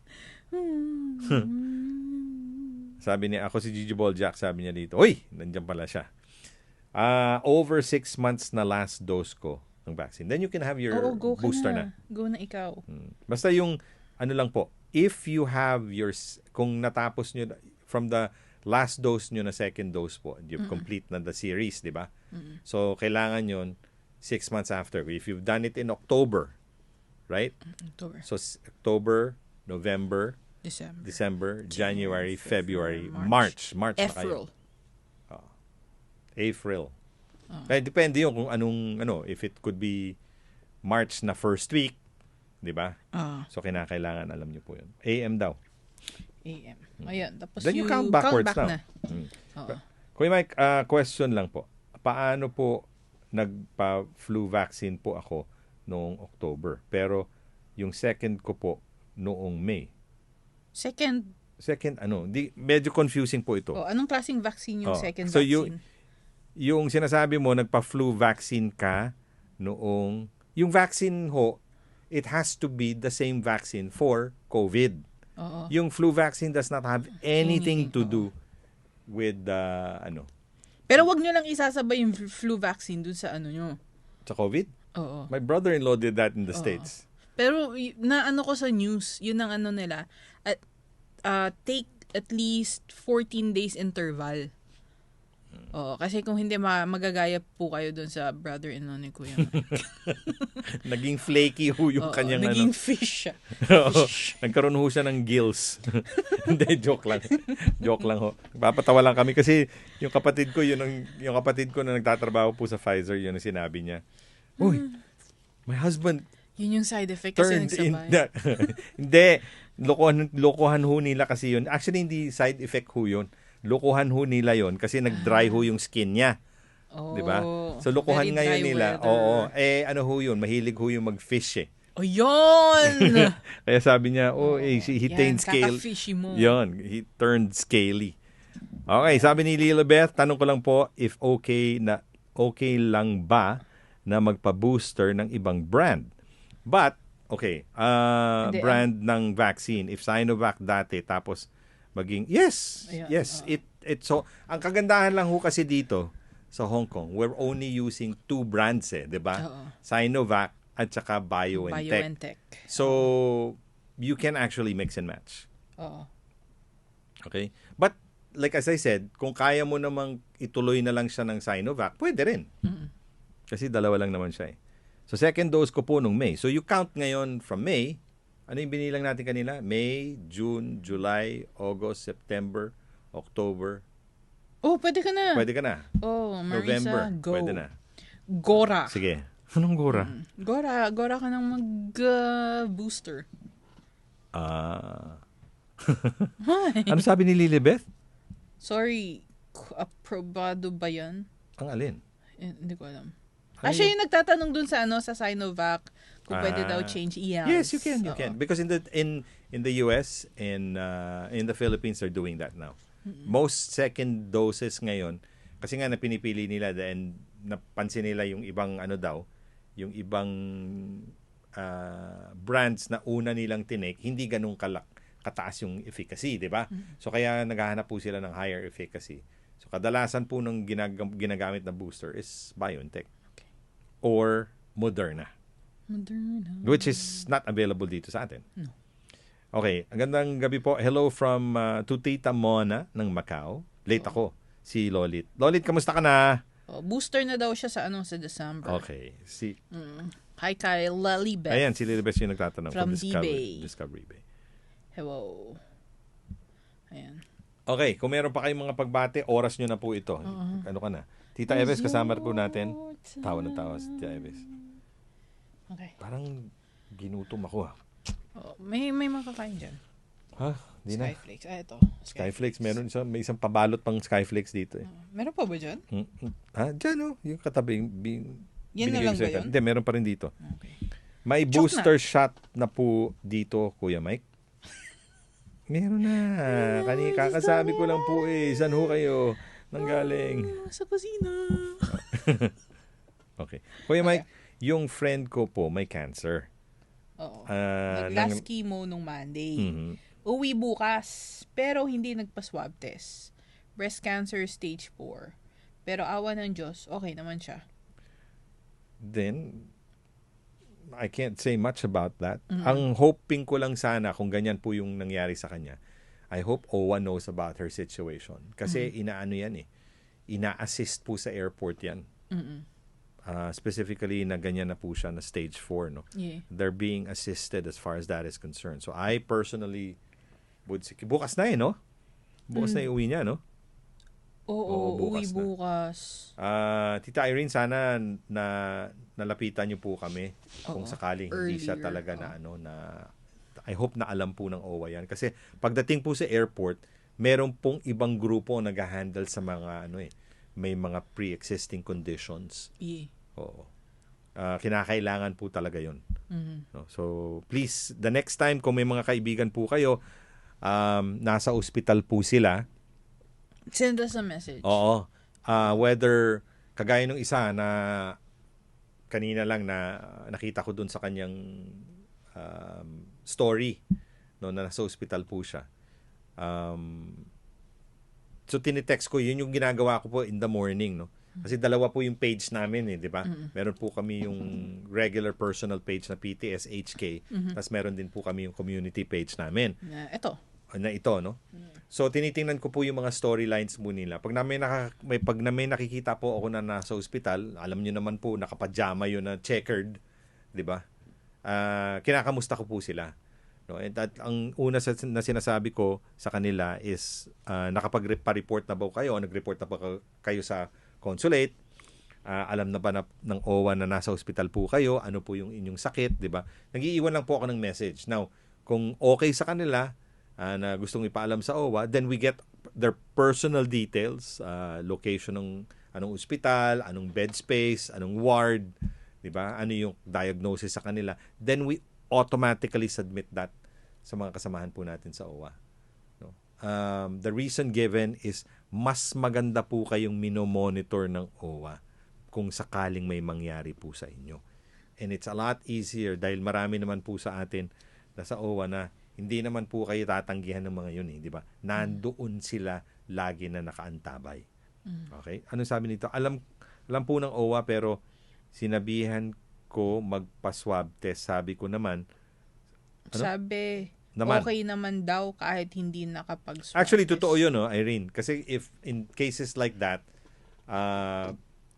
Sabi niya, ako si Gigi Boljak, sabi niya dito, uy, nandiyan pala siya. Over 6 months na last dose ko ng vaccine. Then you can have your go booster na. na. Go na ikaw. Basta yung, ano lang po, if you have kung natapos nyo, from the last dose nyo na second dose po, you complete na the series, di ba? So, kailangan yun 6 months after. If you've done it in October, right? October. So, October, November, December, January, February, March. March na kayo. April. Kaya depende yun kung anong, if it could be March na first week, di ba? So, kinakailangan, alam niyo po yun. AM daw. AM. Ayan. Tapos Then you count backwards back now. Na. Kuya Mike, question lang po. Paano po nagpa-flu vaccine po ako noong October? Pero yung second ko po noong May. Second, medyo confusing po ito. anong klaseng vaccine yung second so vaccine? Yung sinasabi mo, nagpa-flu vaccine ka noong, yung vaccine ho, it has to be the same vaccine for COVID. Yung flu vaccine does not have anything to do with Pero wag nyo lang isasabay yung flu vaccine dun sa nyo. Sa COVID? Oo. My brother-in-law did that in the States. Pero na ko sa news, yun ang nila, take at least 14 days interval. Kasi kung hindi magagaya po kayo doon sa brother-in-law ni Kuya Mike. Naging flaky ho yung kanyang naging fish siya. Nagkaroon ho siya ng gills. Hindi, joke lang. Joke lang ho. Papatawa lang kami kasi yung kapatid ko na nagtatrabaho po sa Pfizer, yun ang sinabi niya. Uy, my husband yun yung side effect kasi nagsabay. Hindi. Lokohan ho nila kasi yun. Actually, hindi side effect ho yun. Lokohan ho nila yon kasi nag-dry ho yung skin niya. Di ba? So, lokohan ngayon nila. Weather. Ano ho yun? Mahilig ho yung mag-fish eh. Yun! Kaya sabi niya, he turned scaly. Kaka-fishy mo. Yun, he turned scaly. Okay, sabi ni Lilibeth, tanong ko lang po if okay lang ba na magpa-booster ng ibang brand. But, brand ng vaccine. If Sinovac dati, tapos maging, yes. So, ang kagandahan lang ho kasi dito sa Hong Kong, we're only using 2 brands di ba? Sinovac at saka BioNTech. So, you can actually mix and match. Okay? But, like as I said, kung kaya mo namang ituloy na lang siya ng Sinovac, pwede rin. Kasi dalawa lang naman siya So, second dose ko po nung May. So, you count ngayon from May. Ano yung binilang natin kanina? May, June, July, August, September, October. Pwede ka na. Marisa, November, go. Pwede na. Gora. Sige. Anong Gora? Gora ka nang mag-booster. Ano sabi ni Lilibeth? Sorry, aprobado ba yan? Ang alin? Hindi ko alam. Siya yung nagtatanong dun sa sa Sinovac kung pwede daw change Yes, you can. Because in the US and in the Philippines they're doing that now. Most second doses ngayon kasi nga napinipili nila and napansin nila yung ibang yung ibang brands na una nilang tinake, hindi ganun kataas yung efficacy, di ba? So kaya naghahanap po sila ng higher efficacy. So kadalasan po ng ginagamit na booster is BioNTech. Or Moderna. Which is not available dito sa atin. No. Okay, ang gandang gabi po. Hello from to Tita Mona ng Macau. Late ako, si Lolit. Lolit, kamusta ka na? Booster na daw siya sa December. Okay. Hi kay Lilibeth. Ayan, si Lilibeth yung nagtatanong from Discovery Bay. Hello. Ayan. Okay, kung meron pa kayong mga pagbate, oras nyo na po ito. Ano ka na? Tita Eves, kasama po natin. Tawa ng tawa si Tita Eves. Okay. Parang ginutom ako may makakain dyan. Di na. Skyflakes. Ito. Skyflakes. May isang pabalot pang Skyflakes dito meron pa ba dyan? Dyan yung katabi. Yan na lang ba yun? Hindi, meron pa rin dito. Okay. May booster shot na po dito, Kuya Mike. Meron na. Kakasabi ko lang po saan ho kayo nanggaling? Sa kusina. Okay. Kuya Mike, yung friend ko po may cancer. Oo. ng- Last chemo nung Monday. Mhm. Uwi bukas, pero hindi nagpa-swab test. Breast cancer stage 4. Pero awa ng Diyos, okay naman siya. Then, I can't say much about that. Ang hoping ko lang sana, kung ganyan po yung nangyari sa kanya, I hope OWA knows about her situation. Kasi inaano yan ina-assist po sa airport yan. Specifically na ganyan na po siya na stage 4. No? Yeah. They're being assisted as far as that is concerned. So I personally would say, bukas na no? Bukas na yung uwi niya, no? Oo, uwi bukas na. bukas. Tita Irene, sana na nalapitan niyo po kami kung sakaling hindi siya Earlier, talaga na I hope na alam po ng OWA yan. Kasi pagdating po sa airport, meron pong ibang grupo nag-handle sa mga may mga pre-existing conditions. Yeah. Oo. Kinakailangan po talaga yun. No? So, please, the next time kung may mga kaibigan po kayo, nasa ospital po sila, Send us a message. oo. Whether, kagaya nung isa na kanina lang na nakita ko dun sa kanyang story, no, na nasa ospital po siya. So, tinitext ko, yun yung ginagawa ko po in the morning, no? Kasi dalawa po yung page namin, di ba? Meron po kami yung regular personal page na PTS HK, tapos meron din po kami yung community page namin. Na ito, no? So, tinitingnan ko po yung mga storylines mo nila. Pag may nakikita po ako na nasa ospital, alam niyo naman po, nakapajama yun na checkered, di ba? Kinakamusta ko po sila. No? At ang una na sinasabi ko sa kanila is, nakapag-report na ba kayo? Nag-report na ba kayo sa consulate? Alam na ba ng OWA na nasa ospital po kayo? Ano po yung inyong sakit, di ba? Nag-iiwan lang po ako ng message. Now, kung okay sa kanila, na gustong ipaalam sa OWA, then we get their personal details, location ng anong ospital, anong bed space, anong ward, 'di ba? Ano yung diagnosis sa kanila. Then we automatically submit that sa mga kasamahan po natin sa OWA. No? The reason given is mas maganda po kayong minomonitor ng OWA kung sakaling may mangyari po sa inyo. And it's a lot easier dahil marami naman po sa atin na sa OWA na hindi naman po kayo tatanggihan ng mga yun, di ba? Nandoon sila lagi na nakaantabay. Okay? Anong sabi nito? Alam po ng OWA pero sinabihan ko magpa-swab test. Sabi ko naman, Sabi, okay naman daw kahit hindi nakapag-swab Actually, test. totoo yun, Irene. Kasi if in cases like that,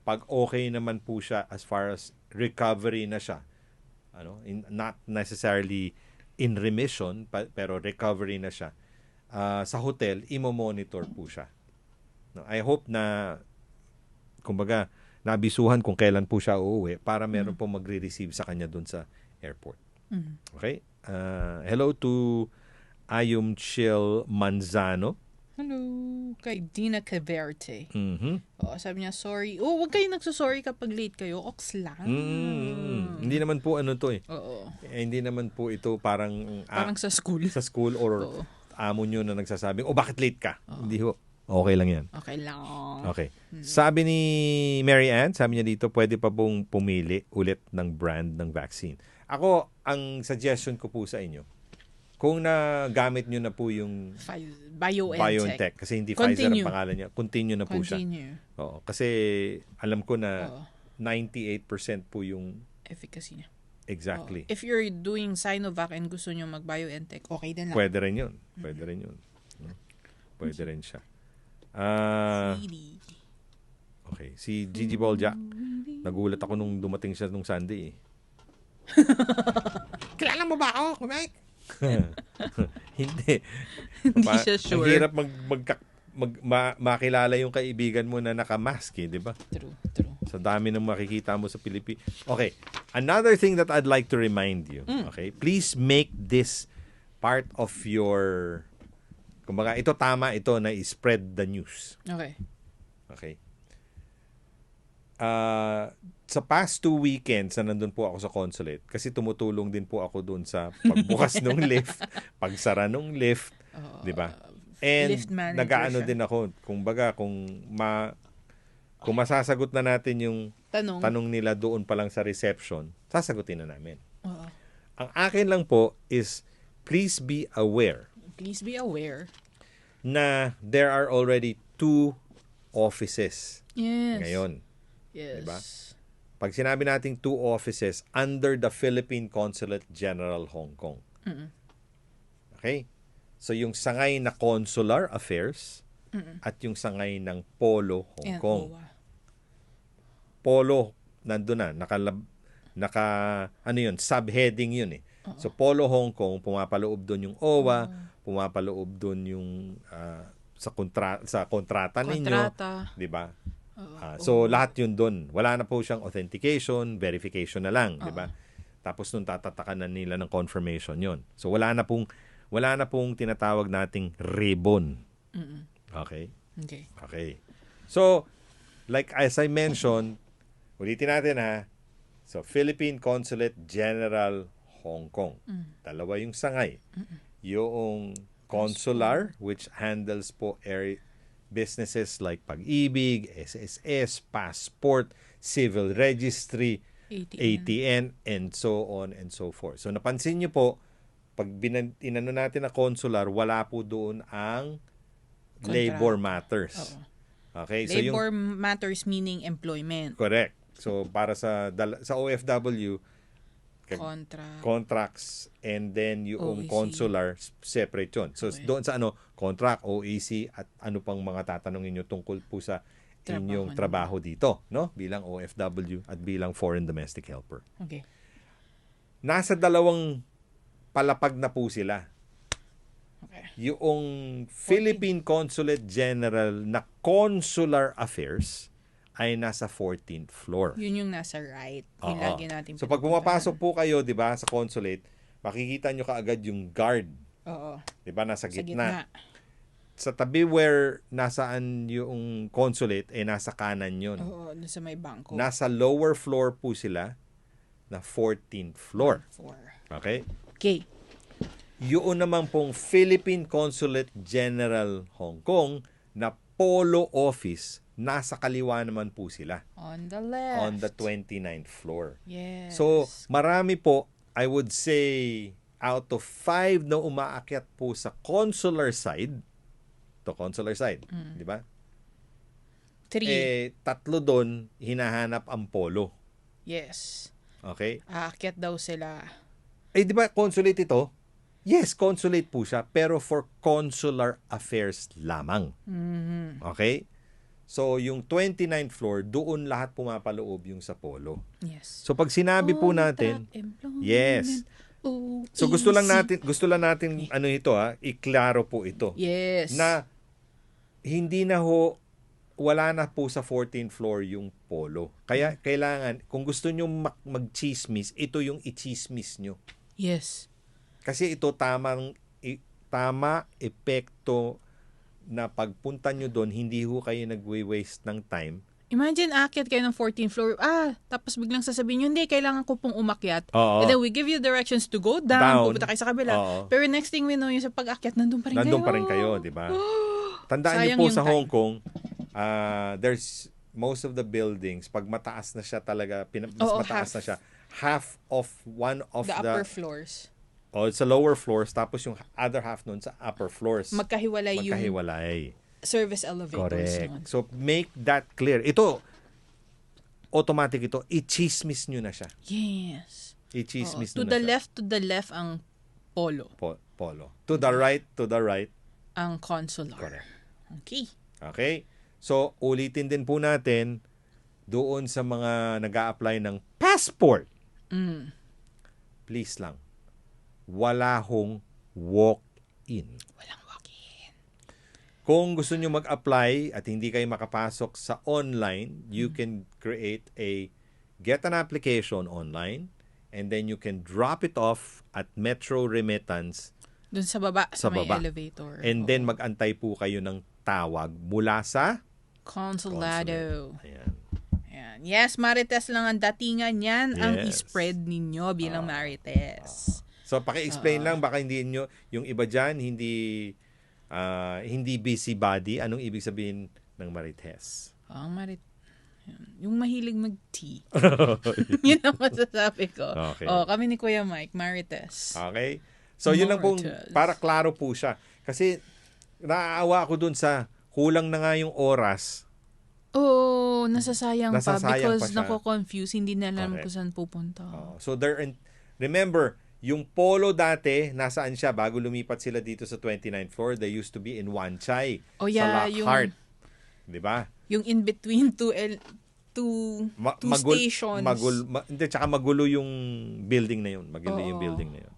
pag okay naman po siya as far as recovery na siya, not necessarily in remission, pero recovery na siya, sa hotel, imo-monitor po siya. No, I hope na, kumbaga, nabisuhan kung kailan po siya uuwi para meron pong magre-receive sa kanya dun sa airport. Okay? Hello to Ayum Chill Manzano. Hello, kay Dina Caverte. Mm-hmm. Sabi niya, sorry. Huwag kayo nagsusorry kapag late kayo. Ox lang. Hindi naman po to eh. Oo. Hindi naman po ito parang sa school. Sa school or amo nyo na nagsasabing, bakit late ka? Hindi ho. Okay lang yan. Okay lang. Okay. Sabi ni Mary Ann, sabi niya dito, pwede pa pong pumili ulit ng brand ng vaccine. Ako, ang suggestion ko po sa inyo, kung nagamit nyo na po yung BioNTech, kasi hindi Pfizer ang pangalan niya, continue na po siya. Oo, kasi alam ko na 98% po yung efficacy niya. Exactly. If you're doing Sinovac and gusto nyo mag-BioNTech, okay din lang. Pwede rin yun. Pwede rin yun. Pwede rin siya. Okay. Si Gigi Bolja, nagulat ako nung dumating siya nung Sunday eh. Kilala mo ba ako, Mike? Hindi. Hindi siya sure. Ang hirap makilala yung kaibigan mo na nakamask eh, di ba? True. Sa dami ng makikita mo sa Pilipinas. Okay. Another thing that I'd like to remind you, okay? Please make this part of your, kumbaga, ito tama ito na i-spread the news. Okay. Okay. Sa past 2 weekends na nandun po ako sa consulate, kasi tumutulong din po ako dun sa pagbukas ng lift, pagsara ng lift, di ba? And nag-aano din ako, kumbaga, kung masasagot na natin yung tanong nila doon pa lang sa reception, sasagutin na namin. Ang akin lang po is please be aware Please be aware. na there are already 2 offices Yes. ngayon. Yes. Diba? Pag sinabi nating 2 offices under the Philippine Consulate General Hong Kong. Okay? So yung sangay na consular affairs at yung sangay ng Polo Hong And Kong. OWA. Polo nandun na, ano yun, subheading yun eh. So Polo Hong Kong, pumapaloob doon yung OWA, pumapaloob doon yung sa kontrata ninyo, Kontrata. 'di ba? So lahat yun doon. Wala na po siyang authentication, verification na lang, 'di ba? Tapos nung tatatakan na nila ng confirmation yun. So wala na pong tinatawag nating ribbon. Okay? Okay. So, like as I mentioned, ulitin natin ha. So, Philippine Consulate General Hong Kong. Dalawa yung sangay. Yung consular, which handles po businesses like Pag-ibig, SSS, passport, civil registry, ATN, and so on and so forth. So, napansin nyo po, pag inano natin na consular, wala po doon ang labor matters. Okay? Labor matters meaning employment. Correct. So para sa OFW contracts and then yung OEC. consular separate yun. So doon sa contract, OEC at ano pang mga tatanungin niyo tungkol po sa inyong trabaho dito, no? Bilang OFW at bilang foreign domestic helper. Okay. Nasa dalawang palapag na po sila. Okay. Yung Philippine Consulate General na Consular Affairs ay nasa 14th floor. Yun yung nasa right. Yung lagi natin So pag pumapasok po kayo, 'di ba, sa consulate, makikita nyo kaagad yung guard. Oo. 'Di ba, nasa Sa gitna. Sa tabi where nasaan yung consulate nasa kanan 'yon. Oo, sa may bangko. Nasa lower floor po sila na 14th floor. 4. Okay? Okay. Yun naman pong Philippine Consulate General Hong Kong na Polo Office, nasa kaliwa naman po sila. On the left. On the 29th floor. Yes. So, marami po, I would say, out of 5 na umaakyat po sa consular side, di ba? 3. 3 doon, hinahanap ang Polo. Yes. Okay? Aakyat daw sila. Di ba, consulate ito? Yes, consulate po siya, pero for consular affairs lamang. Okay? So, yung 29th floor, doon lahat pumapaloob yung sa Polo. Yes. So, pag sinabi po natin, yes. So, gusto lang natin iklaro po ito. Yes. Na, hindi na wala na po sa 14th floor yung Polo. Kaya, kailangan, kung gusto nyo mag-chismis, ito yung i-chismis nyo. Yes. Kasi ito tama epekto na pagpunta nyo doon, hindi ho kayo nagwe-waste ng time. Imagine, aakyat kayo ng 14th floor. Tapos biglang sasabihin nyo, hindi, kailangan ko pong umakyat. Oo. And then we give you directions to go down. Pupunta kayo sa kabila. Oo. Pero next thing we know, yung sa pag-akyat, nandun pa rin kayo. Di ba? Tandaan Sayang niyo po yung sa time. Hong Kong, there's most of the buildings, pag mataas na siya talaga, mataas na siya, half of one of the upper floors. Sa lower floors, tapos yung other half nun sa upper floors. Magkahiwalay yung service elevators. Correct. Nun. So, make that clear. Ito, automatic ito, i-chismis nyo na siya. Yes. I-chismis to nyo the na left, to the left ang Polo. Polo. To the right, ang consular. Correct. Okay. So, ulitin din po natin doon sa mga nag-a-apply ng passport. Please lang. Wala hong walk-in. Walang walk-in. Kung gusto nyo mag-apply at hindi kayo makapasok sa online, you can get an application online and then you can drop it off at Metro Remittance. Doon sa baba, sa may elevator. And then mag-antay po kayo ng tawag mula sa Consulado. Ayan. Yes, Marites lang ang datingan yan. Ang i-spread ninyo bilang Marites. So, paki-explain lang, baka hindi nyo, yung iba dyan, hindi busybody. Anong ibig sabihin ng Marites? Yung mahilig mag-tea. Yun ang masasabi ko. Okay. Kami ni Kuya Mike, Marites. Okay? So, yun lang pong, Marites. para klaro po siya. Kasi, naaawa ako dun sa kulang na nga yung oras. Oo, nasasayang pa Nasasayang because pa siya. nako-confuse, hindi na alam Correct. kung saan pupunta. So, remember, yung polo dati, nasaan siya? Bago lumipat sila dito sa 29th floor, they used to be in Wanchai. Sa Lockhart. Diba? Yung in between two stations. Hindi, tsaka magulo yung building na yun. Magulo yung Oo. building na yun.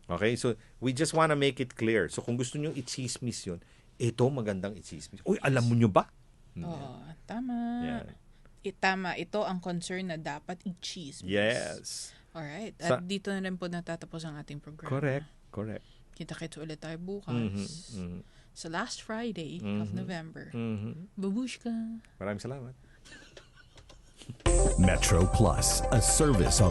Okay? So, we just wanna make it clear. So, kung gusto nyo i-chismis yun, ito magandang i-chismis. Uy, alam mo nyo ba? Oo, tama. Yan. Tama, ito ang concern na dapat i-chismis. Yes. Alright. At dito na rin po natatapos ang ating programa. Correct. Kita-kits ulit tayo bukas. Sa last Friday of November. Babushka! Maraming salamat. Metro Plus, a service of